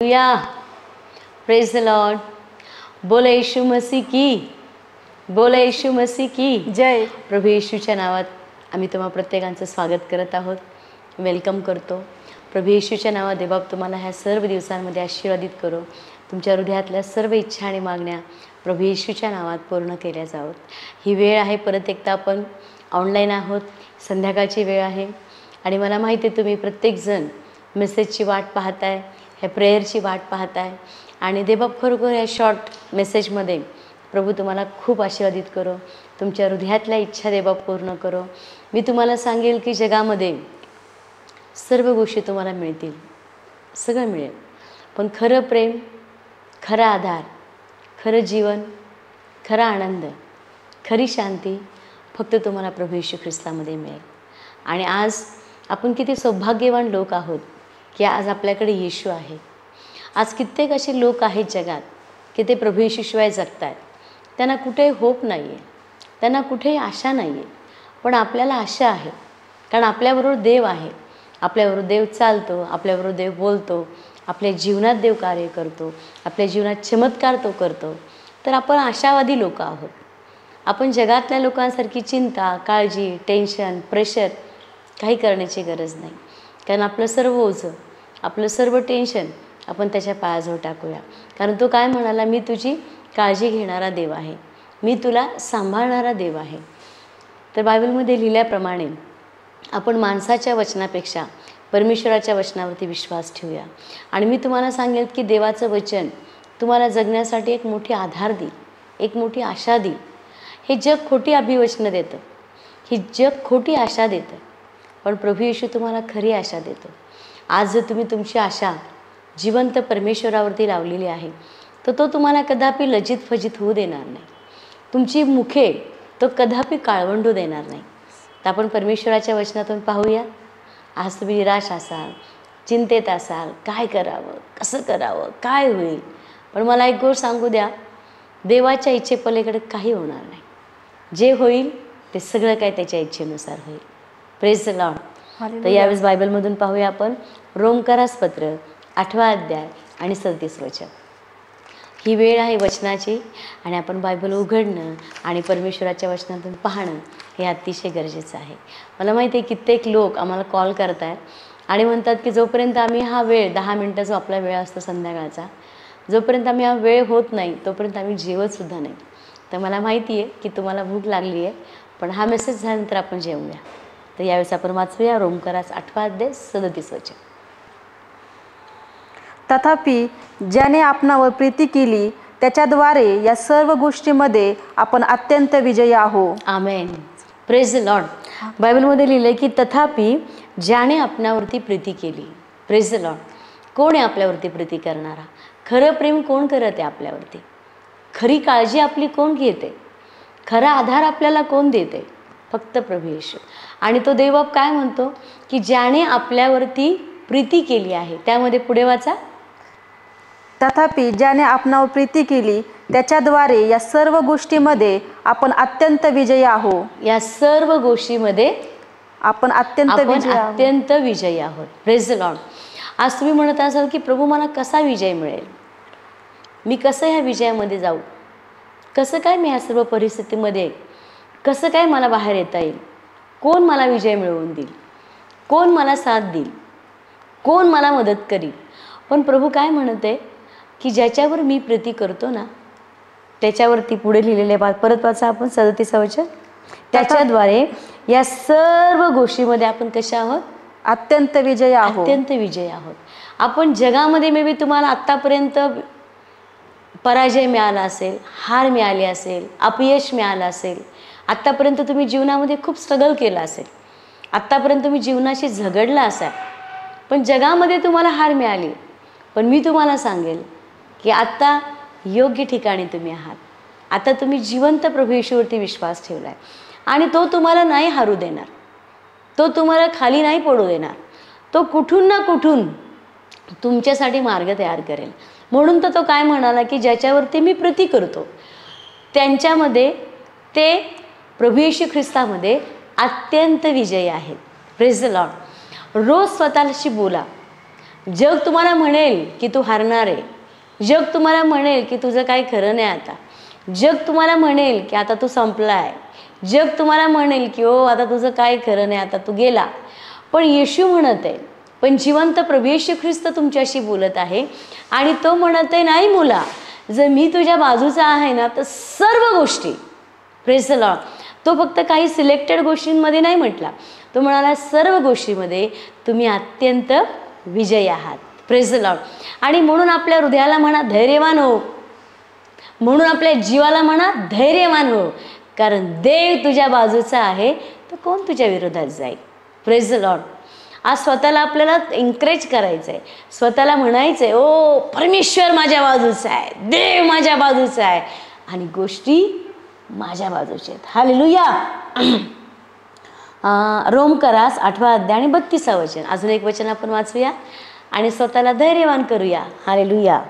या praise the Lord. बोला येशू मसीह की, बोला येशू मसीह की जय। प्रभू येशूच्या नावात आम्ही तुम्हा प्रत्येकांचं स्वागत करत आहोत, वेलकम करतो। प्रभू येशूच्या नावात देवबाप तुम्हाला ह्या सर्व दिवसांमध्ये आशीर्वादित करो। तुमच्या हृदयातल्या सर्व इच्छा आणि मागण्या प्रभू येशूच्या नावात पूर्ण केल्या जावोत। ही वेळ आहे, परत एकदा आपण ऑनलाईन आहोत, संध्याकाळची वेळ आहे आणि मला माहिती आहे तुम्ही प्रत्येकजण मेसेजची वाट पाहताय, ह्या प्रेयरची वाट पाहताय आणि देवबाप खरोखर या शॉर्ट मेसेजमध्ये प्रभू तुम्हाला खूप आशीर्वादित करो, तुमच्या हृदयातल्या इच्छा देवबाप पूर्ण करो। मी तुम्हाला सांगेल की जगामध्ये सर्व गोष्टी तुम्हाला मिळतील, सगळं मिळेल, पण खरं प्रेम, खरा आधार, खरं जीवन, खरा आनंद, खरी शांती फक्त तुम्हाला प्रभू येशू ख्रिस्तामध्ये मिळेल। आणि आज आपण किती सौभाग्यवान लोक आहोत की आज आपल्याकडे येशू आहे। आज कित्येक असे लोक आहेत जगात की ते प्रभू येशूशिवाय जगत आहेत, त्यांना कुठेही होप नाही आहे, त्यांना कुठेही आशा नाही आहे, पण आपल्याला आशा आहे, कारण आपल्याबरोबर देव आहे, आपल्याबरोबर देव चालतो, आपल्याबरोबर देव बोलतो, आपल्या जीवनात देव कार्य करतो, आपल्या जीवनात चमत्कार तो करतो। तर आपण आशावादी लोक आहोत। आपण जगातल्या लोकांसारखी चिंता, काळजी, टेन्शन, प्रेशर काही करण्याची गरज नाही, कारण आपलं सर्व ओझं, आपलं सर्व टेन्शन आपण त्याच्या पायाजवळ टाकूया, कारण तो काय म्हणाला, मी तुझी काळजी घेणारा देव आहे, मी तुला सांभाळणारा देव आहे। तर बायबलमध्ये लिहिल्याप्रमाणे आपण माणसाच्या वचनापेक्षा परमेश्वराच्या वचनावरती विश्वास ठेवूया। आणि मी तुम्हाला सांगेल की देवाचं वचन तुम्हाला जगण्यासाठी एक मोठी आधार देईल, एक मोठी आशा देईल। हे जग खोटी अभिवचनं देतं, ही जग खोटी आशा देतं, पण प्रभू येशू तुम्हाला खरी आशा देतो। आज जर तुम्ही तुमची आशा जिवंत परमेश्वरावरती लावलेली आहे तर तो तुम्हाला कदापि लज्जित फजित होऊ देणार नाही, तुमची मुखे तो कदापि काळवंडू देणार नाही। तर आपण परमेश्वराच्या वचनातून पाहूया। आज तुम्ही निराश असाल, चिंतेत असाल, काय करावं, कसं करावं, काय होईल, पण मला एक गोष्ट सांगू द्या, देवाच्या इच्छेपलीकडे काही होणार नाही। जे होईल ते सगळं काय त्याच्या इच्छेनुसार होईल। Praise the Lord. तर यावेळेस बायबलमधून पाहूया आपण रोमकरास पत्र 8वा अध्याय आणि 37 वचन। ही वेळ आहे वचनाची आणि आपण बायबल उघडणं आणि परमेश्वराच्या वचनातून पाहणं हे अतिशय गरजेचं आहे। मला माहिती आहे कित्येक लोक आम्हाला कॉल करत आहेत आणि म्हणतात की जोपर्यंत आम्ही हा वेळ 10 मिनटं जो आपला वेळ असतो संध्याकाळचा, जोपर्यंत आम्ही हा वेळ होत नाही तोपर्यंत आम्ही जेवतसुद्धा नाही। तर मला माहिती आहे की तुम्हाला भूक लागली आहे, पण हा मेसेज झाल्यानंतर आपण जेवूया। तर यावेळेस आपण वाचूया रोमकरास 8वा अध्याय 37 वचन। तथापि ज्याने आपणावर प्रीती केली त्याच्याद्वारे या सर्व गोष्टींमध्ये आपण अत्यंत विजयी आहोत। आमेन। Praise the Lord. बायबलमध्ये लिहिलं की तथापि ज्याने आपणावरती प्रीती केली। Praise the Lord. कोण आहे आपल्यावरती प्रीती करणारा? खरं प्रेम कोण करत आहे आपल्यावरती? खरी काळजी आपली कोण घेते? खरा आधार आपल्याला कोण देते? फक्त प्रभू येशू। आणि तो देवबाप काय म्हणतो की ज्याने आपल्यावरती प्रीती केली आहे, त्यामध्ये पुढे वाचा, तथापि ज्याने आपणावर प्रीती केली त्याच्याद्वारे या सर्व गोष्टींमध्ये आपण अत्यंत विजयी आहोत। या सर्व गोष्टीमध्ये आपण अत्यंत विजयी आहोत। Praise the Lord. आज तुम्ही म्हणत असाल की प्रभू मला कसा विजय मिळेल, मी कसं ह्या विजयामध्ये जाऊ, कसं काय मी ह्या सर्व परिस्थितीमध्ये कसं काय मला बाहेर येता येईल, कोण मला विजय मिळवून देईल, कोण मला साथ देईल, कोण मला मदत करील? पण प्रभू काय म्हणते की ज्याच्यावर मी प्रीती करतो ना त्याच्यावरती पुढे लिहिलेले परत वाचा आपण 37 वचन, त्याच्याद्वारे या सर्व गोष्टीमध्ये आपण कशा आहोत? अत्यंत विजयी आहोत। अत्यंत विजयी आहोत। आपण जगामध्ये मे बी तुम्हाला आत्तापर्यंत पराजय मिळाला असेल, हार मिळाली असेल, अपयश मिळालं असेल, आत्तापर्यंत तुम्ही जीवनामध्ये खूप स्ट्रगल केलं असेल, आत्तापर्यंत तुम्ही जीवनाशी झगडला असाल, पण जगामध्ये तुम्हाला हार मिळाली। पण मी तुम्हाला सांगेल की आता योग्य ठिकाणी तुम्ही आहात। आता तुम्ही जिवंत प्रभू येशूवरती विश्वास ठेवला आहे आणि तो तुम्हाला नाही हारू देणार, तो तुम्हाला खाली नाही पडू देणार, तो कुठून ना कुठून तुमच्यासाठी मार्ग तयार करेल। म्हणून तर तो काय म्हणाला की ज्याच्यावरती मी प्रीती करतो त्यांच्यामध्ये ते प्रभू येशू ख्रिस्तामध्ये अत्यंत विजयी आहेत। Praise the Lord. रोज स्वतःशी बोला जग तुम्हाला म्हणेल की तू हारणार आहे, जग तुम्हाला म्हणेल की तुझं काही खरं नाही आता, जग तुम्हाला म्हणेल की आता तू संपलाय, जग तुम्हाला म्हणेल की ओ आता तुझं काय खरं नाही, आता तू गेला. पण येशू म्हणत आहे, पण जिवंत प्रभू येशू ख्रिस्त तुमच्याशी बोलत आहे आणि तो म्हणत आहे, नाही मुला, जर मी तुझ्या बाजूचा आहे ना तर सर्व गोष्टी, प्रेज द लॉर्ड, तो फक्त काही सिलेक्टेड गोष्टींमध्ये नाही म्हटला, तो म्हणाला सर्व गोष्टींमध्ये तुम्ही अत्यंत विजयी आहात. Praise the Lord. आणि म्हणून आपल्या हृदयाला म्हणा धैर्यवान हो, म्हणून आपल्या जीवाला म्हणा धैर्यवान हो, कारण देव तुझ्या बाजूचा आहे तर कोण तुझ्या विरोधात जाईल. Praise the Lord. आज स्वतःला आपल्याला एन्करेज करायचं आहे, स्वतःला म्हणायचं आहे, ओ परमेश्वर माझ्या बाजूचा आहे, देव माझ्या बाजूचा आहे आणि गोष्टी माझ्या बाजूच्या आहेत. हालेलुया. रोमकरास 8 अध्याय आणि 32 वचन, अजून एक वचन आपण वाचूया आणि स्वतःला धैर्यवान करूया. हालेलुया.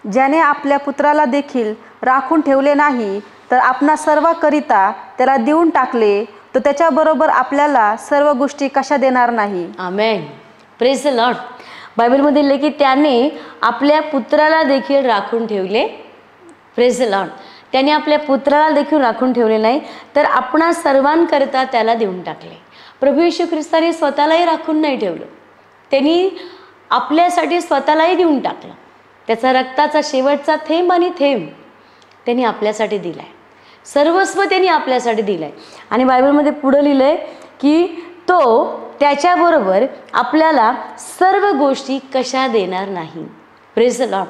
ज्याने आपल्या पुत्राला देखील राखून ठेवले नाही तर आपणा सर्वाकरिता त्याला देऊन टाकले, तो त्याच्याबरोबर आपल्याला सर्व गोष्टी कशा देणार नाही. आमेन. Praise the Lord. बायबलमध्ये लिहिले की त्याने आपल्या पुत्राला देखील राखून ठेवले. Praise the Lord. त्याने आपल्या पुत्राला देखील राखून ठेवले नाही तर आपणा सर्वांकरिता त्याला देऊन टाकले. प्रभू येशू ख्रिस्ताने स्वतःलाही राखून नाही ठेवलं, त्यांनी आपल्यासाठी स्वतःलाही देऊन टाकलं. त्याचा रक्ताचा शेवटचा थेंब आणि थेंब त्यांनी आपल्यासाठी दिलाय, सर्वस्व त्यांनी आपल्यासाठी दिलंय. आणि बायबलमध्ये पुढं लिहिलंय की तो त्याच्याबरोबर आपल्याला सर्व गोष्टी कशा देणार नाही. Praise the Lord.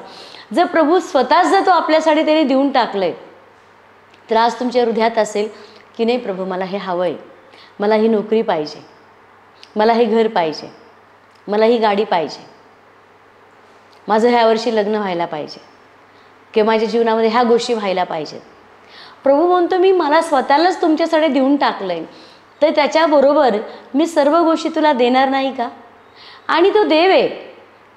जर प्रभू स्वतःच जर तो आपल्यासाठी त्यांनी देऊन टाकलंय तर आज तुमच्या हृदयात असेल की नाही प्रभू मला हे हवं आहे, मला ही नोकरी पाहिजे, मला हे घर पाहिजे, मला ही गाडी पाहिजे, माझं ह्या वर्षी लग्न व्हायला पाहिजे किंवा माझ्या जीवनामध्ये ह्या गोष्टी व्हायला पाहिजेत. प्रभू म्हणतो मी मला स्वतःलाच तुमच्यासाठी देऊन टाकलंय तर त्याच्याबरोबर मी सर्व गोष्टी तुला देणार नाही का. आणि तो देव आहे,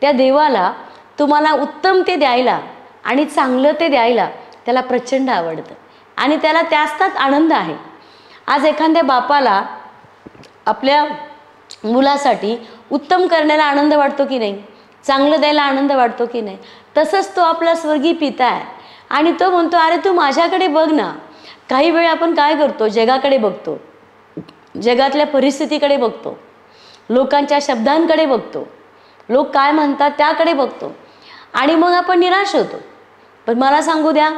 त्या देवाला तुम्हाला उत्तम ते द्यायला आणि चांगलं ते द्यायला त्याला प्रचंड आवडतं आणि त्याला त्यात आनंद आहे. आज एखाद्या बापाला आपल्या मुलासाठी उत्तम करण्याला आनंद वाटतो की नाही, चांगलं द्यायला आनंद वाटतो की नाही, तसंच तो आपला स्वर्गीय पिता आहे आणि तो म्हणतो अरे तू माझ्याकडे बघ ना. काही वेळ आपण काय करतो, जगाकडे बघतो, जगातल्या परिस्थितीकडे बघतो, लोकांच्या शब्दांकडे बघतो, लोक काय म्हणतात त्याकडे बघतो आणि मग आपण निराश होतो. पण मला सांगू द्या,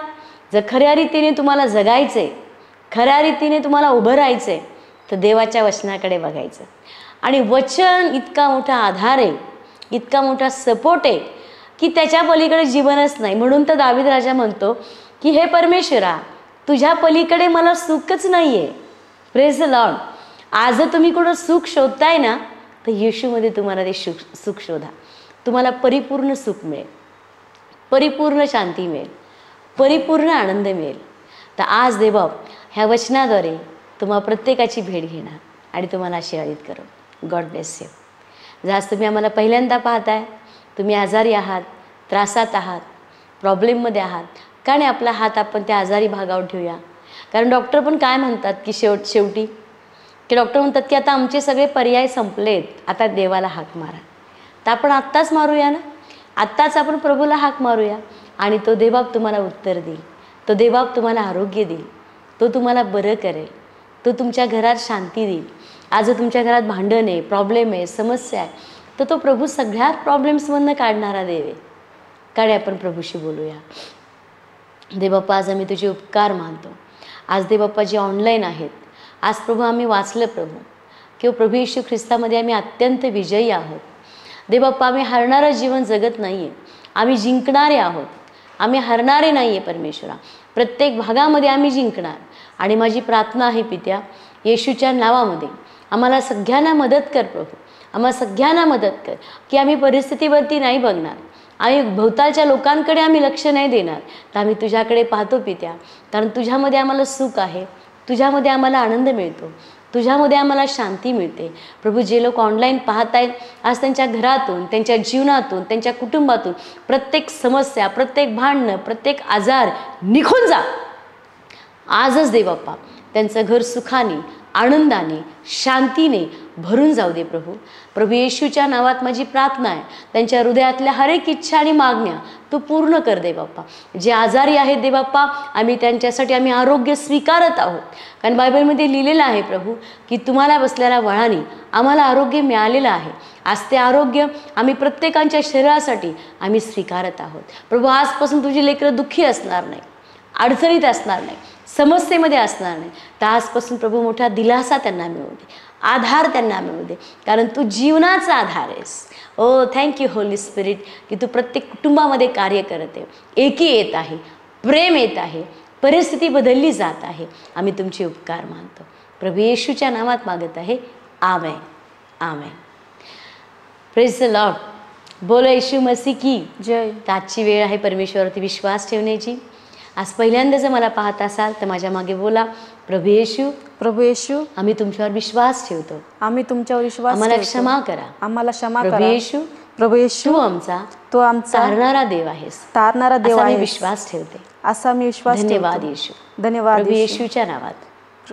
जर खऱ्या रीतीने तुम्हाला जगायचे, खऱ्या रीतीने तुम्हाला उभं राहायचे तर देवाच्या वचनाकडे बघायचं. आणि वचन इतका मोठा आधार आहे, इतका मोठा सपोर्ट आहे की त्याच्या पलीकडे जीवनच नाही. म्हणून तर दावीद राजा म्हणतो की हे परमेश्वरा तुझ्या पलीकडे मला सुखच नाही आहे. Praise the Lord. आज जर तुम्ही कुठं सुख शोधताय ना तर येशूमध्ये तुम्हाला ते सुख शोधा. तुम्हाला परिपूर्ण सुख मिळेल, परिपूर्ण शांती मिळेल, परिपूर्ण आनंद मिळेल. तर आज देवबाप ह्या वचनाद्वारे तुम्हाला प्रत्येकाची भेट घेणार आणि तुम्हाला आशीर्वादित करो. God bless you. जर आज तुम्ही आम्हाला पहिल्यांदा पाहताय, तुम्ही आजारी आहात, त्रासात आहात, प्रॉब्लेममध्ये आहात, का नाही आपला हात आपण त्या आजारी भागावर ठेवूया. कारण डॉक्टर पण काय म्हणतात की शेवटी की डॉक्टर म्हणतात की आता आमचे सगळे पर्याय संपलेत, आता देवाला हाक मारा. तर आपण आत्ताच मारूया ना, आत्ताच आपण प्रभूला हाक मारूया आणि तो देवबाप तुम्हाला उत्तर देईल, तो देवबाप तुम्हाला आरोग्य देईल, तो तुम्हाला बरं करेल, तो तुमच्या घरात शांती देईल. आज जर तुमच्या घरात भांडण आहे, प्रॉब्लेम आहे, समस्या आहे तर तो प्रभू सगळ्यात प्रॉब्लेम्समधनं काढणारा देव आहे. काढे आपण प्रभूशी बोलूया. देवबाप्पा आज आम्ही तुझे उपकार मानतो. आज देवबाप्पा जे ऑनलाईन आहेत, आज प्रभू आम्ही वाचलं प्रभू किंवा प्रभू येशू ख्रिस्तामध्ये आम्ही अत्यंत विजयी आहोत. देवबाप्पा आम्ही हरणारं जीवन जगत नाही आहे, आम्ही जिंकणारे आहोत, आम्ही हरणारे नाही आहे परमेश्वरा. प्रत्येक भागामध्ये आम्ही जिंकणार. आणि माझी प्रार्थना आहे पित्या येशूच्या नावामध्ये आम्हाला सगळ्यांना मदत कर प्रभू, आम्हाला सगळ्यांना मदत कर की आम्ही परिस्थितीवरती नाही बघणार, आम्ही भोवतालच्या लोकांकडे आम्ही लक्ष नाही देणार, तर आम्ही तुझ्याकडे पाहतो पित्या. कारण तुझ्यामध्ये आम्हाला सुख आहे, तुझ्यामध्ये आम्हाला आनंद मिळतो, तुझ्यामध्ये आम्हाला शांती मिळते. प्रभू जे लोक ऑनलाईन पाहत आहेत आज त्यांच्या घरातून, त्यांच्या जीवनातून, त्यांच्या कुटुंबातून प्रत्येक समस्या, प्रत्येक भांडणं, प्रत्येक आजार निघून जा आजच देवबाप्पा. त्यांचं घर सुखाने, आनंदाने, शांतीने भरून जाऊ दे प्रभू. प्रभू येशूच्या नावात माझी प्रार्थना आहे, त्यांच्या हृदयातल्या हर एक इच्छा आणि मागण्या तू पूर्ण कर दे बाप्पा. जे आजारी आहेत दे बाप्पा, त्यांच्यासाठी आम्ही आरोग्य स्वीकारत आहोत. कारण बायबलमध्ये लिहिलेलं आहे प्रभू की तुम्हाला बसलेल्या वळाने आम्हाला आरोग्य मिळालेलं आहे. आज ते आरोग्य आम्ही प्रत्येकाच्या शरीरासाठी आम्ही स्वीकारत आहोत. प्रभू आजपासून तुझी लेकरं दुःखी असणार नाही, अडचणीत असणार नाही, समस्येमध्ये असणार नाही. तर आजपासून प्रभू मोठा दिलासा त्यांना मिळू दे, आधार त्यांना मिळू दे, कारण तू जीवनाचा आधार आहेस. ओ थँक्यू होली स्पिरिट की तू प्रत्येक कुटुंबामध्ये कार्य करत आहे, एकी येत आहे, प्रेम येत आहे, परिस्थिती बदलली जात आहे. आम्ही तुमचे उपकार मानतो. प्रभू येशूच्या नावात मागत आहे. आमेन, आमेन. Praise the Lord. बोलो येशू मसीह की जय. तर आजची वेळ आहे परमेश्वरावरती विश्वास ठेवण्याची. आज पहिल्यांदा जर मला पाहत असाल तर माझ्या मागे बोला, प्रभू येशू, प्रभू येशू, आम्ही तुमच्यावर विश्वास ठेवतो, आम्ही तुमच्यावर विश्वास आम्हाला ठेवतो. क्षमा करा. आम्हाला क्षमा प्रभू करा. येशू, प्रभू येशू, तू आमचा तो आमचा तारणारा देव आहेस, तारणारा देव असा मी आहे. विश्वास ठेवते. असा मी विश्वास धन्यवाद ठेवतो. येशू. धन्यवाद प्रभू येशू. येशूच्या नावात.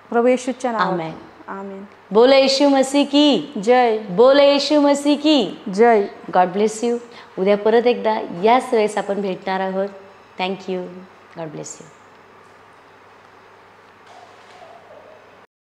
प्रभू येशूच्या नावात. आमेन. आमेन. बोलो येशू मसीह की जय. बोलो येशू मसीह की जय. God bless you. उद्या परत एकदा याच वेळेस आपण भेटणार आहोत. थँक्यू. God bless you.